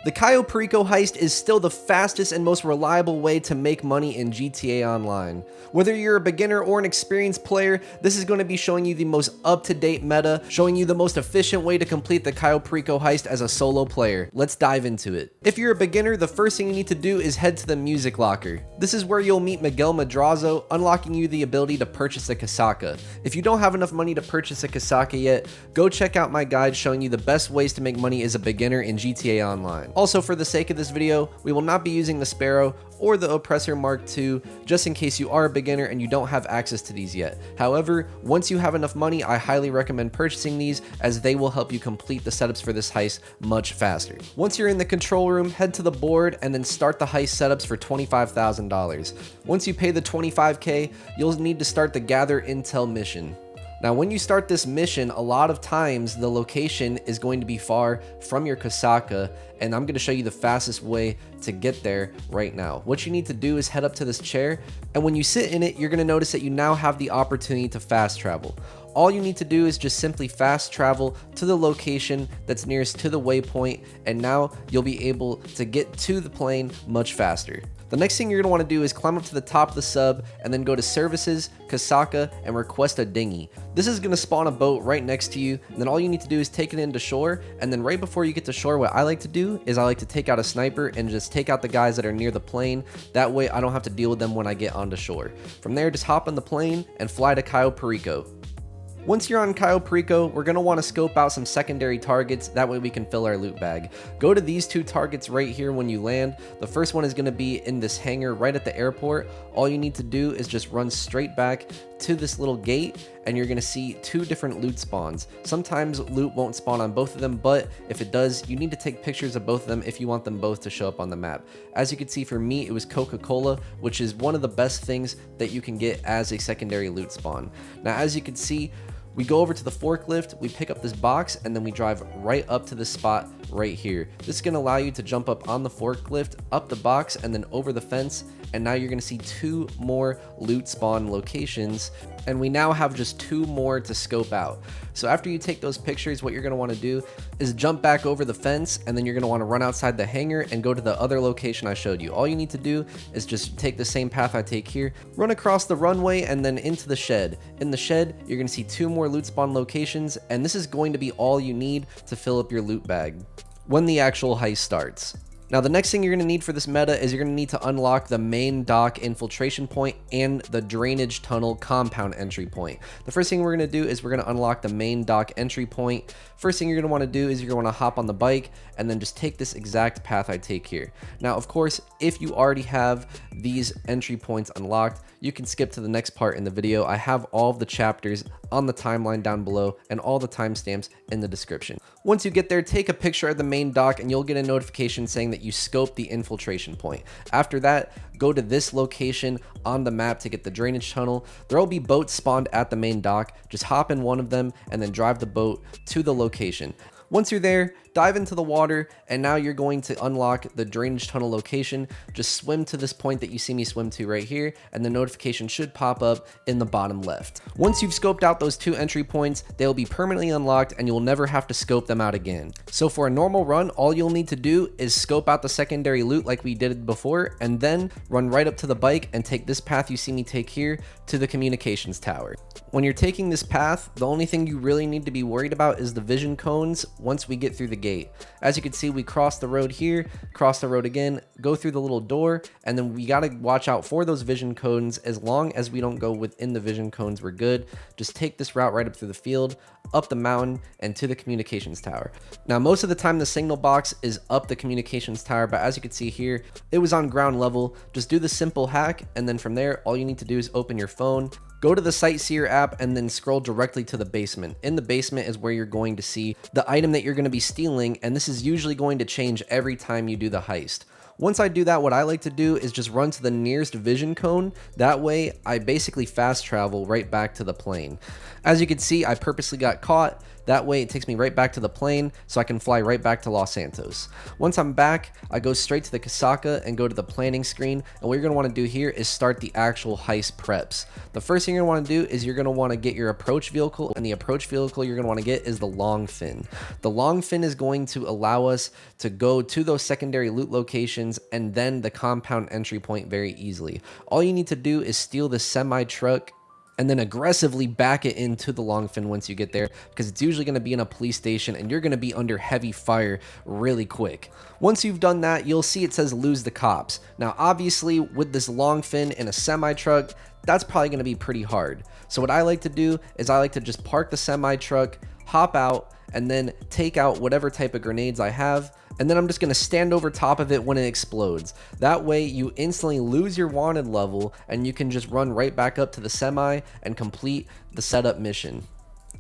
The Cayo Perico heist is still the fastest and most reliable way to make money in GTA Online. Whether you're a beginner or an experienced player, this is going to be showing you the most up-to-date meta, showing you the most efficient way to complete the Cayo Perico heist as a solo player. Let's dive into it. If you're a beginner, the first thing you need to do is head to the music locker. This is where you'll meet Miguel Madrazo, unlocking you the ability to purchase a casaca. If you don't have enough money to purchase a casaca yet, go check out my guide showing you the best ways to make money as a beginner in GTA Online. Also, for the sake of this video, we will not be using the Sparrow or the Oppressor Mark II, just in case you are a beginner and you don't have access to these yet. However, once you have enough money, I highly recommend purchasing these as they will help you complete the setups for this heist much faster. Once you're in the control room, head to the board and then start the heist setups for $25,000. Once you pay the $25K, you'll need to start the Gather Intel mission. Now, when you start this mission, a lot of times the location is going to be far from your casaca, and I'm going to show you the fastest way to get there right now. What you need to do is head up to this chair, and when you sit in it, you're going to notice that you now have the opportunity to fast travel. All you need to do is just simply fast travel to the location that's nearest to the waypoint, and now you'll be able to get to the plane much faster. The next thing you're going to want to do is climb up to the top of the sub and then go to Services, Casaca, and request a dinghy. This is going to spawn a boat right next to you, and then all you need to do is take it into shore, and then right before you get to shore, what I like to do is I like to take out a sniper and just take out the guys that are near the plane. That way I don't have to deal with them when I get onto shore. From there, just hop on the plane and fly to Cayo Perico. Once you're on Cayo Perico, we're going to want to scope out some secondary targets, that way we can fill our loot bag. Go to these two targets right here when you land. The first one is going to be in this hangar right at the airport. All you need to do is just run straight back to this little gate, and you're going to see two different loot spawns. Sometimes loot won't spawn on both of them, but if it does, you need to take pictures of both of them if you want them both to show up on the map. As you can see, for me, it was Coca-Cola, which is one of the best things that you can get as a secondary loot spawn. Now, as you can see, we go over to the forklift, we pick up this box, and then we drive right up to this spot right here. This is going to allow you to jump up on the forklift, up the box, and then over the fence, and now you're going to see two more loot spawn locations, and we now have just two more to scope out. So after you take those pictures, what you're going to want to do is jump back over the fence, and then you're going to want to run outside the hangar and go to the other location I showed you. All you need to do is just take the same path I take here, run across the runway, and then into the shed. In the shed, you're going to see two more loot spawn locations, and this is going to be all you need to fill up your loot bag when the actual heist starts. Now, the next thing you're going to need for this meta is you're going to need to unlock the main dock infiltration point and the drainage tunnel compound entry point. The first thing we're going to do is we're going to unlock the main dock entry point. First thing you're going to want to do is you're going to want to hop on the bike and then just take this exact path I take here. Now, of course, if you already have these entry points unlocked, you can skip to the next part in the video. I have all of the chapters on the timeline down below and all the timestamps in the description. Once you get there, take a picture of the main dock and you'll get a notification saying that you scoped the infiltration point. After that, go to this location on the map to get the drainage tunnel. There will be boats spawned at the main dock. Just hop in one of them and then drive the boat to the location. Once you're there, dive into the water, and now you're going to unlock the drainage tunnel location. Just swim to this point that you see me swim to right here, and the notification should pop up in the bottom left. Once you've scoped out those two entry points, they'll be permanently unlocked and you'll never have to scope them out again. So for a normal run, all you'll need to do is scope out the secondary loot like we did before, and then run right up to the bike and take this path you see me take here to the communications tower. When you're taking this path, the only thing you really need to be worried about is the vision cones once we get through the gate. As you can see, we cross the road here, cross the road again, go through the little door, and then we got to watch out for those vision cones. As long as we don't go within the vision cones, we're good. Just take this route right up through the field, up the mountain, and to the communications tower. Now, most of the time the signal box is up the communications tower, but as you can see here, it was on ground level. Just do the simple hack, and then from there, all you need to do is open your phone, go to the Sightseer app, and then scroll directly to the basement. In the basement is where you're going to see the item that you're going to be stealing, and this is usually going to change every time you do the heist. Once I do that, what I like to do is just run to the nearest vision cone. That way, I basically fast travel right back to the plane. As you can see, I purposely got caught, That way it takes me right back to the plane so I can fly right back to Los Santos. Once I'm back, I go straight to the Casaca and go to the planning screen. And what you're going to want to do here is start the actual heist preps. The first thing you're going to want to do is you're going to want to get your approach vehicle, and the approach vehicle you're going to want to get is the long fin. The long fin is going to allow us to go to those secondary loot locations and then the compound entry point very easily. All you need to do is steal the semi truck and then aggressively back it into the long fin once you get there, because it's usually going to be in a police station and you're going to be under heavy fire really quick. Once you've done that, you'll see it says lose the cops. Now obviously with this long fin and a semi truck, that's probably going to be pretty hard. So what I like to do is I like to just park the semi truck, hop out, and then take out whatever type of grenades I have, and then I'm just going to stand over top of it when it explodes. That way you instantly lose your wanted level and you can just run right back up to the semi and complete the setup mission.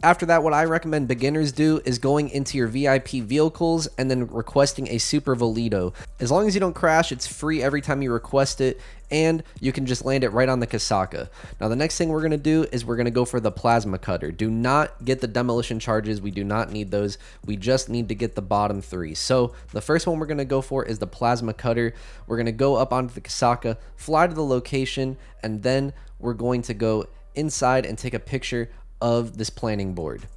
After that, what I recommend beginners do is going into your VIP vehicles and then requesting a Supervillito. As long as you don't crash, it's free every time you request it, and you can just land it right on the Casaca. Now the next thing we're going to do is we're going to go for the plasma cutter. Do not get the demolition charges. We do not need those. We just need to get the bottom three. So the first one we're going to go for is the plasma cutter. We're going to go up onto the Casaca, fly to the location, and then we're going to go inside and take a picture of this planning board.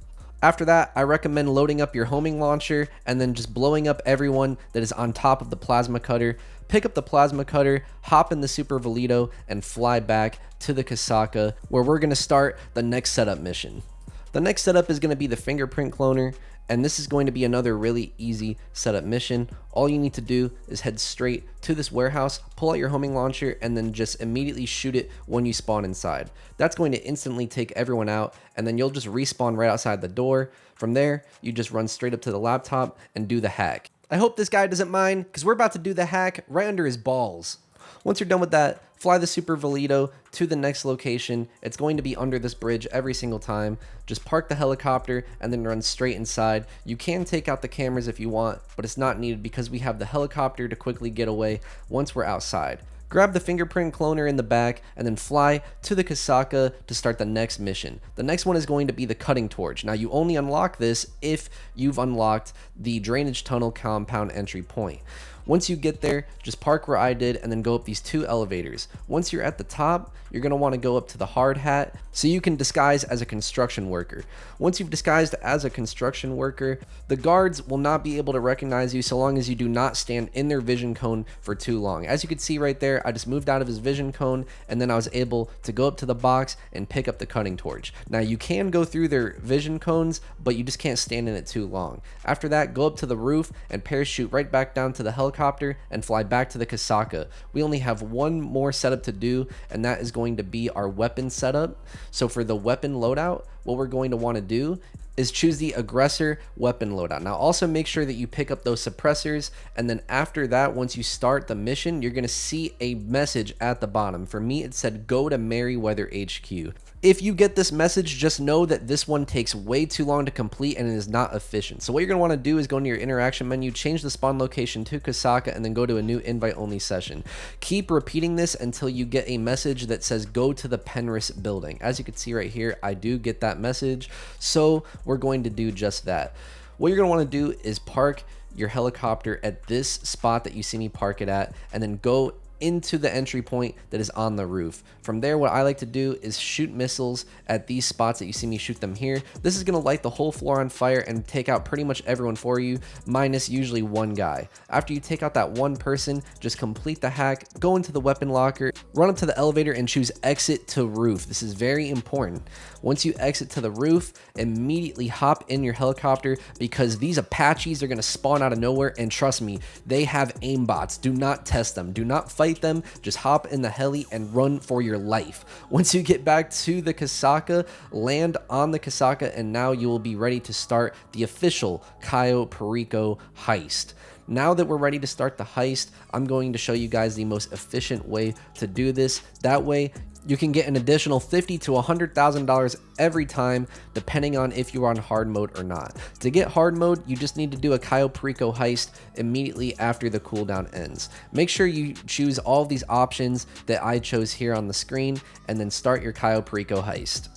After that, I recommend loading up your homing launcher and then just blowing up everyone that is on top of the plasma cutter. Pick up the plasma cutter, hop in the Supervillito, and fly back to the Casaca, where we're going to start the next setup mission. The next setup is going to be the fingerprint cloner, and this is going to be another really easy setup mission. All you need to do is head straight to this warehouse, pull out your homing launcher, and then just immediately shoot it when you spawn inside. That's going to instantly take everyone out, and then you'll just respawn right outside the door. From there, you just run straight up to the laptop and do the hack. I hope this guy doesn't mind, because we're about to do the hack right under his balls. Once you're done with that, fly the Supervillito to the next location. It's going to be under this bridge every single time. Just park the helicopter and then run straight inside. You can take out the cameras if you want, but it's not needed because we have the helicopter to quickly get away once we're outside. Grab the fingerprint cloner in the back and then fly to the Casaca to start the next mission. The next one is going to be the cutting torch. Now you only unlock this if you've unlocked the drainage tunnel compound entry point. Once you get there, just park where I did and then go up these two elevators. Once you're at the top, you're going to want to go up to the hard hat so you can disguise as a construction worker. Once you've disguised as a construction worker, the guards will not be able to recognize you so long as you do not stand in their vision cone for too long. As you can see right there, I just moved out of his vision cone and then I was able to go up to the box and pick up the cutting torch. Now you can go through their vision cones, but you just can't stand in it too long. After that, go up to the roof and parachute right back down to the helicopter and fly back to the Casaca. We only have one more setup to do, and that is going to be our weapon setup. So for the weapon loadout, what we're going to want to do is choose the aggressor weapon loadout. Now also make sure that you pick up those suppressors, and then after that, once you start the mission, you're going to see a message at the bottom. For me, it said go to Merryweather HQ. If you get this message, just know that this one takes way too long to complete and it is not efficient. So what you're going to want to do is go into your interaction menu, change the spawn location to Casaca, and then go to a new invite only session. Keep repeating this until you get a message that says go to the Penris building. As you can see right here, I do get that message. So we're going to do just that. What you're going to want to do is park your helicopter at this spot that you see me park it at, and then go into the entry point that is on the roof. From there, what I like to do is shoot missiles at these spots that you see me shoot them here. This is going to light the whole floor on fire and take out pretty much everyone for you, minus usually one guy. After you take out that one person, just complete the hack, go into the weapon locker, run up to the elevator and choose exit to roof. This is very important. Once you exit to the roof, immediately hop in your helicopter, because these Apaches are going to spawn out of nowhere, and trust me, they have aimbots. Do not test them. Do not fight them. Just hop in the heli and run for your life. Once you get back to the Casaca, land on the Casaca, and now you will be ready to start the official Cayo Perico heist. Now that we're ready to start the heist, I'm going to show you guys the most efficient way to do this. That way, you can get an additional $50,000 to $100,000 every time, depending on if you're on hard mode or not. To get hard mode, you just need to do a Cayo Perico heist immediately after the cooldown ends. Make sure you choose all of these options that I chose here on the screen, and then start your Cayo Perico heist.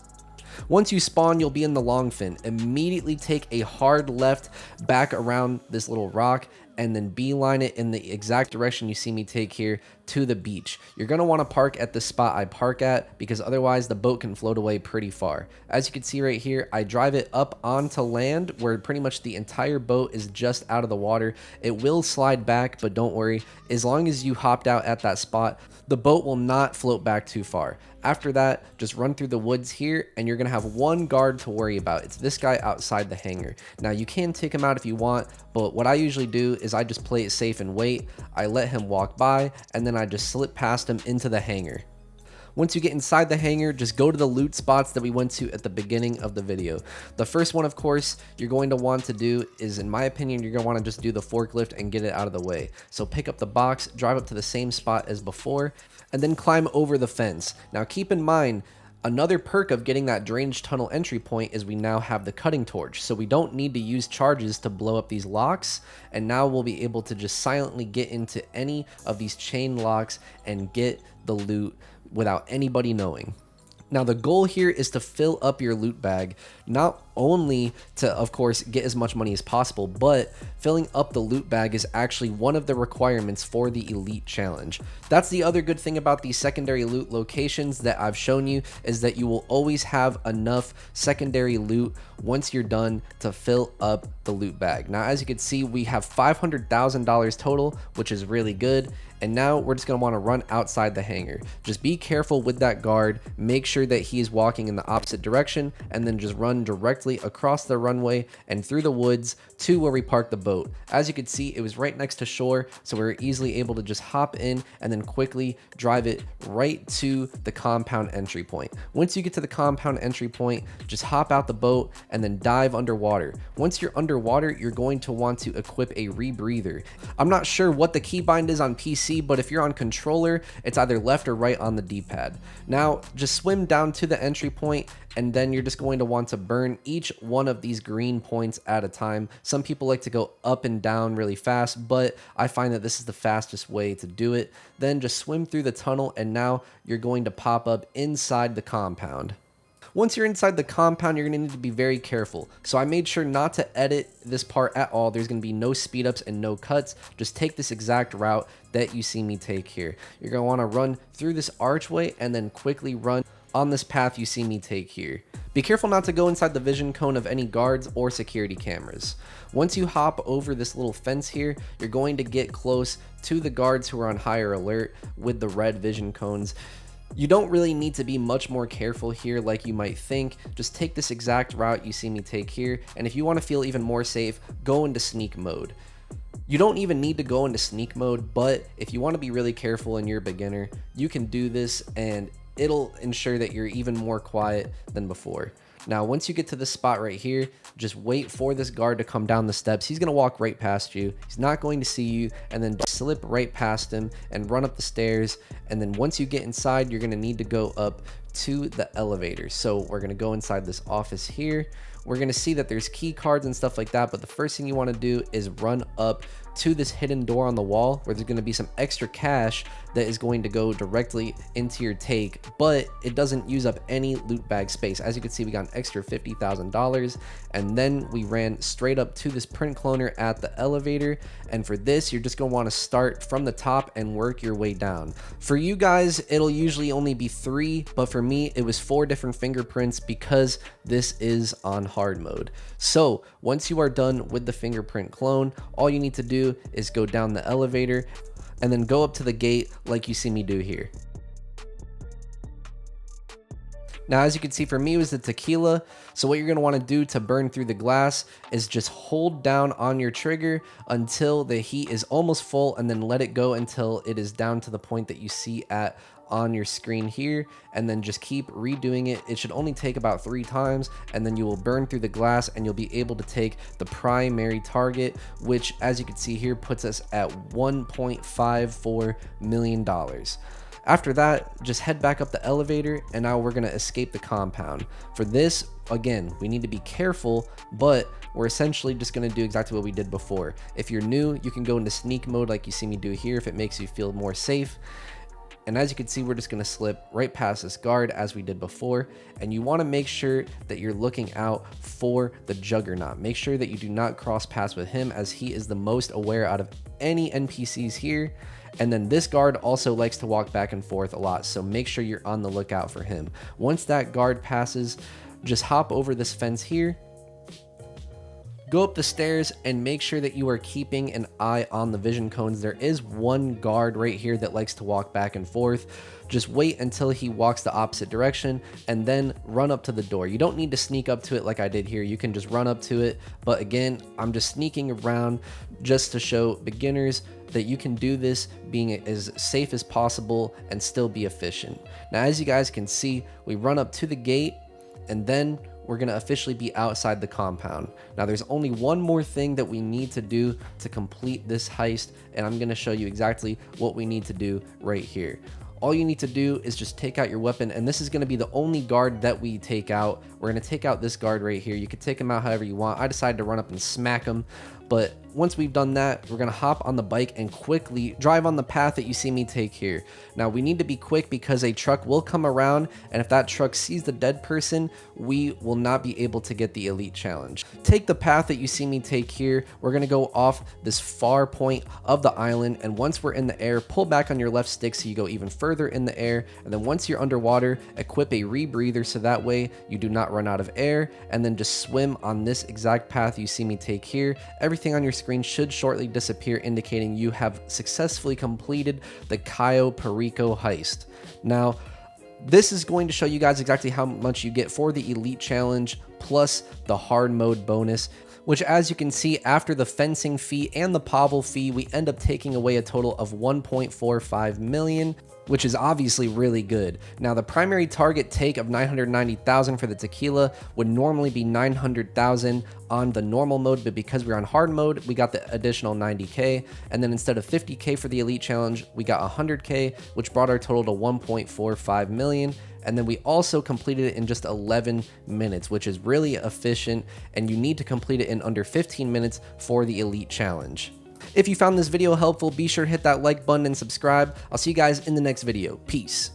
Once you spawn, you'll be in the long fin. Immediately take a hard left back around this little rock and then beeline it in the exact direction you see me take here to the beach. You're gonna wanna park at the spot I park at because otherwise the boat can float away pretty far. As you can see right here, I drive it up onto land where pretty much the entire boat is just out of the water. It will slide back, but don't worry. As long as you hopped out at that spot, the boat will not float back too far. After that, just run through the woods here and you're gonna have one guard to worry about. It's this guy outside the hangar. Now you can take him out if you want, but what I usually do is I just play it safe and wait. I let him walk by and then I just slip past him into the hangar. Once you get inside the hangar, just go to the loot spots that we went to at the beginning of the video. The first one, of course, you're going to want to do is, in my opinion, you're going to want to just do the forklift and get it out of the way. So pick up the box, drive up to the same spot as before, and then climb over the fence. Now keep in mind, another perk of getting that drainage tunnel entry point is we now have the cutting torch, so we don't need to use charges to blow up these locks, and now we'll be able to just silently get into any of these chain locks and get the loot without anybody knowing. Now the goal here is to fill up your loot bag, not only to, of course, get as much money as possible, but filling up the loot bag is actually one of the requirements for the elite challenge. That's the other good thing about these secondary loot locations that I've shown you, is that you will always have enough secondary loot once you're done to fill up the loot bag. Now, as you can see, we have $500,000 total, which is really good. And now we're just going to want to run outside the hangar. Just be careful with that guard, make sure that he is walking in the opposite direction, and then just run directly across the runway and through the woods to where we parked the boat. As you can see, it was right next to shore, so we were easily able to just hop in and then quickly drive it right to the compound entry point. Once you get to the compound entry point, just hop out the boat and then dive underwater. Once you're underwater, you're going to want to equip a rebreather. I'm not sure what the keybind is on PC, but if you're on controller, it's either left or right on the D-pad. Now just swim down to the entry point, and then you're just going to want to burn each one of these green points at a time. Some people like to go up and down really fast, but I find that this is the fastest way to do it. Then just swim through the tunnel, and now you're going to pop up inside the compound. Once you're inside the compound, you're going to need to be very careful. So I made sure not to edit this part at all. There's going to be no speed ups and no cuts. Just take this exact route that you see me take here. You're going to want to run through this archway and then quickly run on this path you see me take here. Be careful not to go inside the vision cone of any guards or security cameras. Once you hop over this little fence here, you're going to get close to the guards who are on higher alert with the red vision cones. You don't really need to be much more careful here like you might think. Just take this exact route you see me take here, and if you want to feel even more safe, go into sneak mode. You don't even need to go into sneak mode, but if you want to be really careful and you're a beginner, you can do this and it'll ensure that you're even more quiet than before. Now, once you get to this spot right here, just wait for this guard to come down the steps. He's going to walk right past you. He's not going to see you, and then slip right past him and run up the stairs. And then once you get inside, you're going to need to go up to the elevator. So we're going to go inside this office here. We're going to see that there's key cards and stuff like that, but the first thing you want to do is run up to this hidden door on the wall where there's going to be some extra cash that is going to go directly into your take, but it doesn't use up any loot bag space. As you can see, we got an extra $50,000, and then we ran straight up to this print cloner at the elevator. And for this, you're just going to want to start from the top and work your way down. For you guys, it'll usually only be 3, but for me, it was 4 different fingerprints because this is on hard mode. So once you are done with the fingerprint clone, all you need to do is go down the elevator and then go up to the gate like you see me do here. Now, as you can see, for me, it was the tequila. So what you're going to want to do to burn through the glass is just hold down on your trigger until the heat is almost full, and then let it go until it is down to the point that you see on your screen here, and then just keep redoing it. It should only take about 3 times, and then you will burn through the glass and you'll be able to take the primary target, which, as you can see here, puts us at $1.54 million. After that, just head back up the elevator, and now we're going to escape the compound. For this, again, we need to be careful, but we're essentially just going to do exactly what we did before. If you're new, you can go into sneak mode like you see me do here if it makes you feel more safe. And as you can see, we're just going to slip right past this guard as we did before. And you want to make sure that you're looking out for the Juggernaut. Make sure that you do not cross paths with him, as he is the most aware out of any NPCs here. And then this guard also likes to walk back and forth a lot, so make sure you're on the lookout for him. Once that guard passes, just hop over this fence here, go up the stairs, and make sure that you are keeping an eye on the vision cones. There is one guard right here that likes to walk back and forth. Just wait until he walks the opposite direction and then run up to the door. You don't need to sneak up to it like I did here. You can just run up to it. But again, I'm just sneaking around just to show beginners that you can do this being as safe as possible and still be efficient. Now, as you guys can see, we run up to the gate, and then we're going to officially be outside the compound. Now, there's only one more thing that we need to do to complete this heist, and I'm going to show you exactly what we need to do right here. All you need to do is just take out your weapon, and this is going to be the only guard that we take out. We're going to take out this guard right here. You can take him out however you want. I decided to run up and smack him, but once we've done that, we're going to hop on the bike and quickly drive on the path that you see me take here. Now, we need to be quick because a truck will come around, and if that truck sees the dead person, we will not be able to get the elite challenge. Take the path that you see me take here. We're going to go off this far point of the island, and once we're in the air, pull back on your left stick so you go even further in the air, and then once you're underwater, equip a rebreather so that way you do not run out of air, and then just swim on this exact path you see me take here. Everything on your screen should shortly disappear, indicating you have successfully completed the Cayo Perico heist. Now, this is going to show you guys exactly how much you get for the elite challenge plus the hard mode bonus, which, as you can see, after the fencing fee and the Pavel fee, we end up taking away a total of 1.45 million, which is obviously really good. Now, the primary target take of 990,000 for the tequila would normally be 900,000 on the normal mode, but because we're on hard mode, we got the additional 90k, and then instead of 50k for the elite challenge, we got 100k, which brought our total to 1.45 million. And then we also completed it in just 11 minutes, which is really efficient, and you need to complete it in under 15 minutes for the elite challenge. If you found this video helpful, be sure to hit that like button and subscribe. I'll see you guys in the next video. Peace.